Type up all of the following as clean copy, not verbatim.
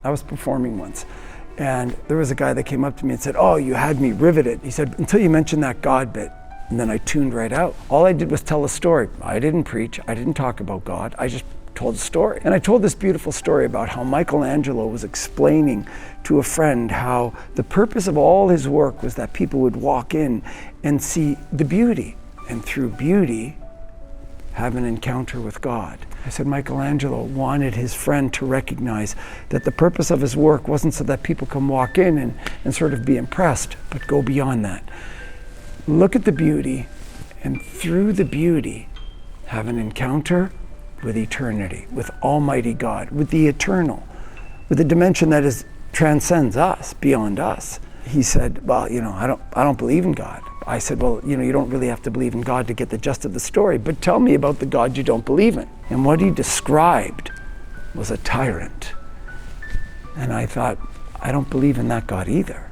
I was performing once, and there was a guy that came up to me and said, "Oh, you had me riveted." He said, "Until you mentioned that God bit." And then I tuned right out. All I did was tell a story. I didn't preach, I didn't talk about God, I just told a story. And I told this beautiful story about how Michelangelo was explaining to a friend how the purpose of all his work was that people would walk in and see the beauty, and through beauty, have an encounter with God. I said Michelangelo wanted his friend to recognize that the purpose of his work wasn't so that people can walk in and sort of be impressed, but go beyond that. Look at the beauty, and through the beauty, have an encounter with eternity, with Almighty God, with the eternal, with a dimension that transcends us, beyond us. He said, "Well, I don't believe in God." I said, "Well, you don't really have to believe in God to get the gist of the story, but tell me about the God you don't believe in." And what he described was a tyrant. And I thought, I don't believe in that God either.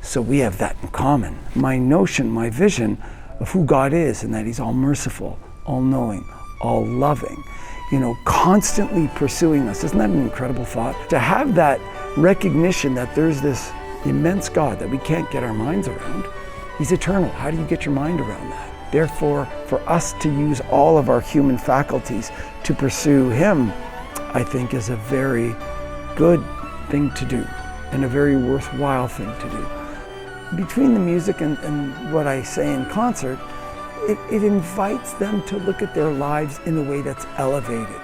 So we have that in common. My notion, my vision of who God is, and that he's all merciful, all knowing, all loving, constantly pursuing us. Isn't that an incredible thought? To have that recognition that there's this immense God that we can't get our minds around. He's eternal. How do you get your mind around that? Therefore, for us to use all of our human faculties to pursue him, I think is a very good thing to do and a very worthwhile thing to do. Between the music and what I say in concert, it invites them to look at their lives in a way that's elevated.